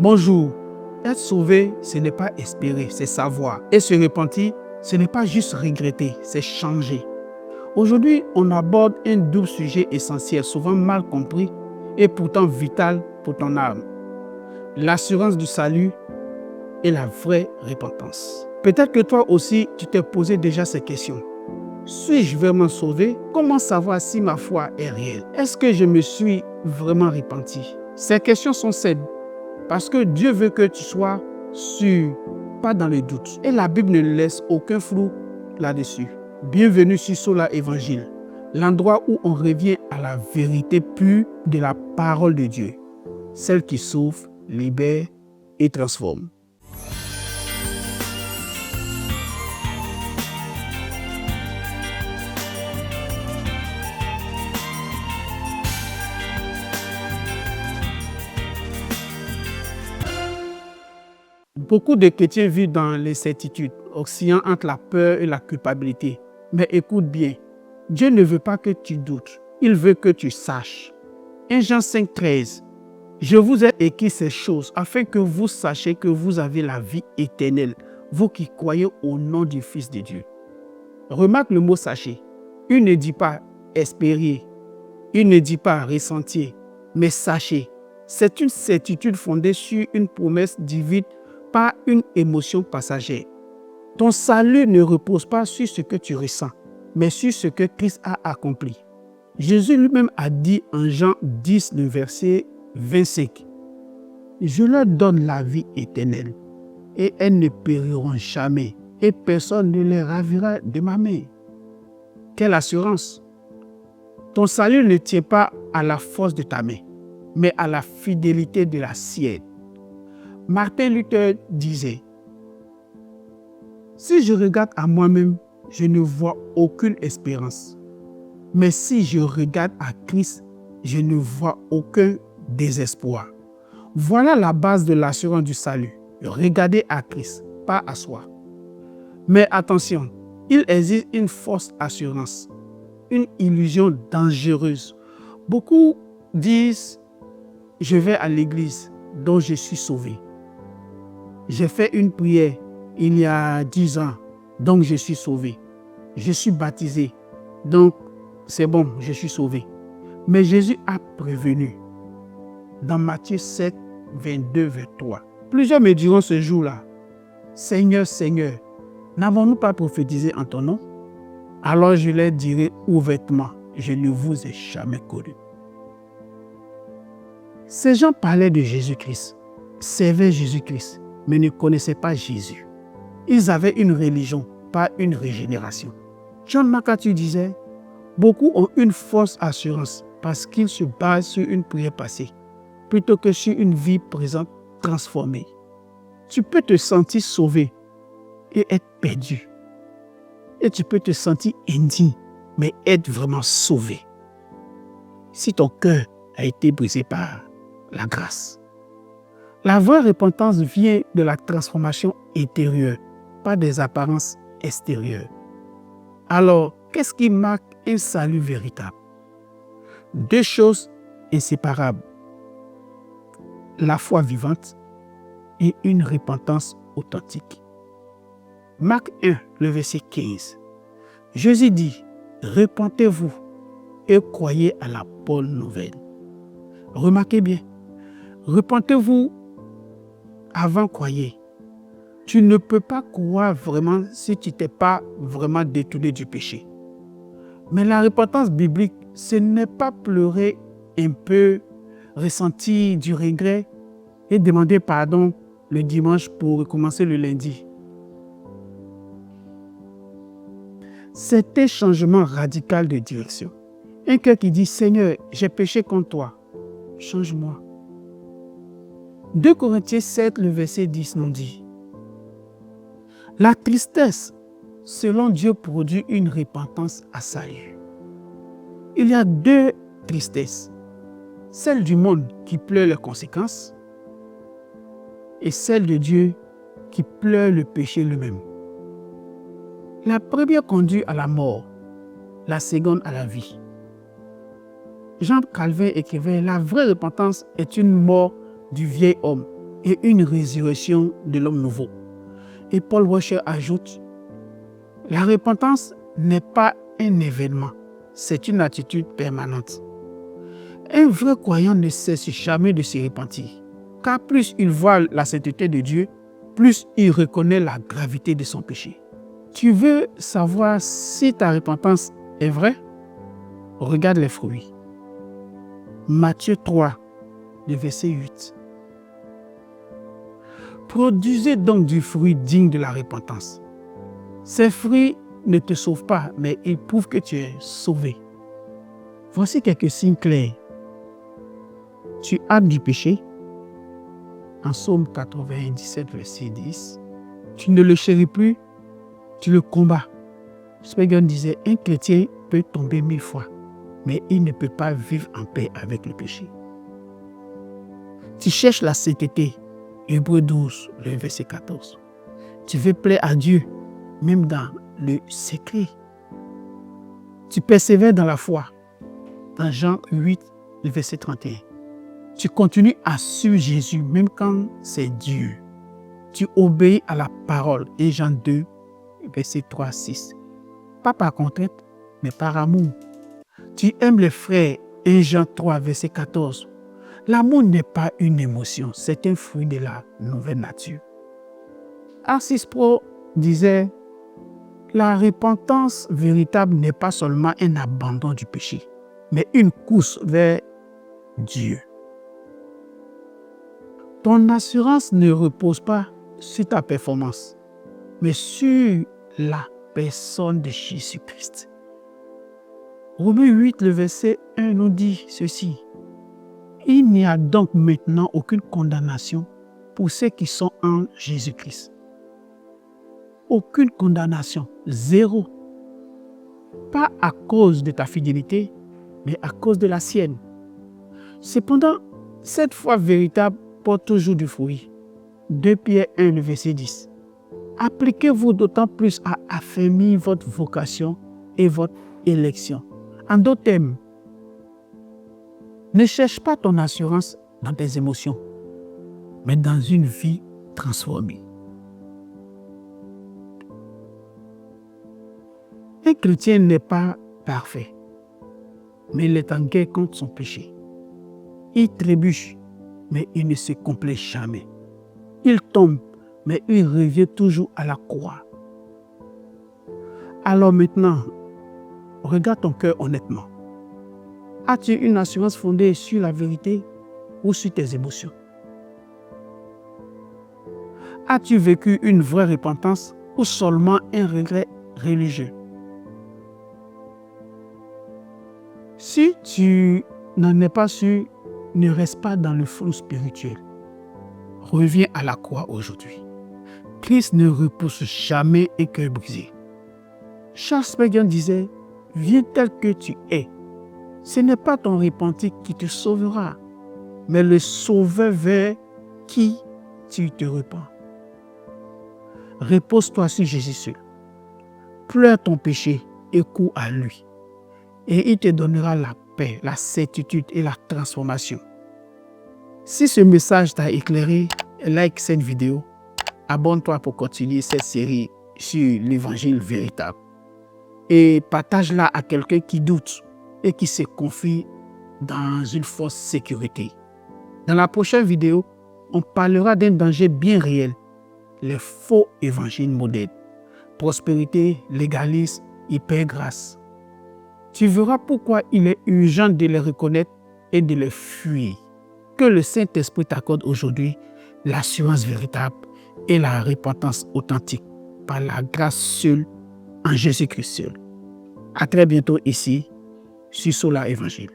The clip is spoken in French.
Bonjour. Être sauvé, ce n'est pas espérer, c'est savoir. Et se repentir, ce n'est pas juste regretter, c'est changer. Aujourd'hui, on aborde un double sujet essentiel, souvent mal compris et pourtant vital pour ton âme. L'assurance du salut et la vraie repentance. Peut-être que toi aussi, tu t'es posé déjà ces questions. Suis-je vraiment sauvé? Comment savoir si ma foi est réelle? Est-ce que je me suis vraiment repenti? Ces questions sont saines parce que Dieu veut que tu sois sûr, pas dans le doute. Et la Bible ne laisse aucun flou là-dessus. Bienvenue sur Sola Évangile, l'endroit où on revient à la vérité pure de la parole de Dieu, celle qui sauve, libère et transforme. Beaucoup de chrétiens vivent dans l'incertitude, oscillant entre la peur et la culpabilité. Mais écoute bien, Dieu ne veut pas que tu doutes, il veut que tu saches. 1 Jean 5,13 Je vous ai écrit ces choses afin que vous sachiez que vous avez la vie éternelle, vous qui croyez au nom du Fils de Dieu. Remarque le mot sachez. Il ne dit pas espérer, il ne dit pas ressentir, mais sachez. C'est une certitude fondée sur une promesse divine, pas une émotion passagère. Ton salut ne repose pas sur ce que tu ressens, mais sur ce que Christ a accompli. Jésus lui-même a dit en Jean 10, le verset 25, « Je leur donne la vie éternelle, et elles ne périront jamais, et personne ne les ravira de ma main. » Quelle assurance! Ton salut ne tient pas à la force de ta main, mais à la fidélité de la sienne. Martin Luther disait, « Si je regarde à moi-même, je ne vois aucune espérance. Mais si je regarde à Christ, je ne vois aucun désespoir. » Voilà la base de l'assurance du salut. Regarder à Christ, pas à soi. Mais attention, il existe une fausse assurance, une illusion dangereuse. Beaucoup disent, « Je vais à l'église, donc je suis sauvé. J'ai fait une prière il y a 10 ans, donc je suis sauvé. Je suis baptisé, donc c'est bon, je suis sauvé. » Mais Jésus a prévenu dans Matthieu 7, 22, 23. Plusieurs me diront ce jour-là, « Seigneur, Seigneur, n'avons-nous pas prophétisé en ton nom? » Alors je leur dirai ouvertement, « Je ne vous ai jamais connu. » Ces gens parlaient de Jésus-Christ, servaient Jésus-Christ, mais ne connaissaient pas Jésus. Ils avaient une religion, pas une régénération. John MacArthur disait, « Beaucoup ont une fausse assurance parce qu'ils se basent sur une prière passée, plutôt que sur une vie présente transformée. » Tu peux te sentir sauvé et être perdu. Et tu peux te sentir indigne, mais être vraiment sauvé. Si ton cœur a été brisé par la grâce. La vraie repentance vient de la transformation intérieure, pas des apparences extérieures. Alors, qu'est-ce qui marque un salut véritable? Deux choses inséparables. La foi vivante et une repentance authentique. Marc 1, le verset 15. Jésus dit, « Repentez-vous et croyez à la bonne nouvelle. » Remarquez bien, repentez-vous avant croyez. Tu ne peux pas croire vraiment si tu n'es pas vraiment détourné du péché. Mais la repentance biblique, ce n'est pas pleurer un peu, ressentir du regret et demander pardon le dimanche pour recommencer le lundi. C'est un changement radical de direction. Un cœur qui dit, « Seigneur, j'ai péché contre toi, change-moi. » 2 Corinthiens 7, le verset 10 nous dit, « La tristesse, selon Dieu, produit une repentance à salut. » Il y a deux tristesses, celle du monde qui pleure les conséquences et celle de Dieu qui pleure le péché lui-même. La première conduit à la mort, la seconde à la vie. Jean Calvin écrivait, « La vraie repentance est une mort du vieil homme et une résurrection de l'homme nouveau. Et Paul Washer ajoute, la repentance n'est pas un événement, c'est une attitude permanente. Un vrai croyant ne cesse jamais de se repentir, car plus il voit la sainteté de Dieu, plus il reconnaît la gravité de son péché. Tu veux savoir si ta repentance est vraie? Regarde les fruits. Matthieu 3, le verset 8. Produisez donc du fruit digne de la repentance. Ces fruits ne te sauvent pas, mais ils prouvent que tu es sauvé. Voici quelques signes clairs. Tu as du péché. En Psaume 97, verset 10. Tu ne le chéris plus, tu le combats. Spurgeon disait, un chrétien peut tomber 1000 fois, mais il ne peut pas vivre en paix avec le péché. Tu cherches la sainteté. Hébreux 12, le verset 14. Tu veux plaire à Dieu, même dans le secret. Tu persévères dans la foi. Dans Jean 8, le verset 31. Tu continues à suivre Jésus, même quand c'est dur. Tu obéis à la parole. Et Jean 2, verset 3 à 6. Pas par contrainte, mais par amour. Tu aimes les frères. Et Jean 3, verset 14. L'amour n'est pas une émotion, c'est un fruit de la nouvelle nature. Arcis Pro disait, la repentance véritable n'est pas seulement un abandon du péché, mais une course vers Dieu. Ton assurance ne repose pas sur ta performance, mais sur la personne de Jésus-Christ. Romains 8, le verset 1 nous dit ceci. Il n'y a donc maintenant aucune condamnation pour ceux qui sont en Jésus-Christ. Aucune condamnation, zéro. Pas à cause de ta fidélité, mais à cause de la sienne. Cependant, cette foi véritable porte toujours du fruit. 2 Pierre 1, le verset 10. Appliquez-vous d'autant plus à affermir votre vocation et votre élection. En d'autres termes, ne cherche pas ton assurance dans tes émotions, mais dans une vie transformée. Un chrétien n'est pas parfait, mais il est en guerre contre son péché. Il trébuche, mais il ne se complaît jamais. Il tombe, mais il revient toujours à la croix. Alors maintenant, regarde ton cœur honnêtement. As-tu une assurance fondée sur la vérité ou sur tes émotions? As-tu vécu une vraie repentance ou seulement un regret religieux? Si tu n'en es pas sûr, ne reste pas dans le flou spirituel. Reviens à la croix aujourd'hui. Christ ne repousse jamais un cœur brisé. Charles Spurgeon disait, viens tel que tu es. Ce n'est pas ton repentir qui te sauvera, mais le sauveur vers qui tu te repens. Repose-toi sur Jésus seul. Pleure ton péché et cours à lui. Et il te donnera la paix, la certitude et la transformation. Si ce message t'a éclairé, like cette vidéo. Abonne-toi pour continuer cette série sur l'évangile véritable. Et partage-la à quelqu'un qui doute et qui se confie dans une fausse sécurité. Dans la prochaine vidéo, on parlera d'un danger bien réel, les faux évangiles modernes. Prospérité, légalisme, hypergrâce. Tu verras pourquoi il est urgent de les reconnaître et de les fuir. Que le Saint-Esprit t'accorde aujourd'hui l'assurance véritable et la repentance authentique par la grâce seule en Jésus-Christ seul. À très bientôt ici sur Solar Évangile.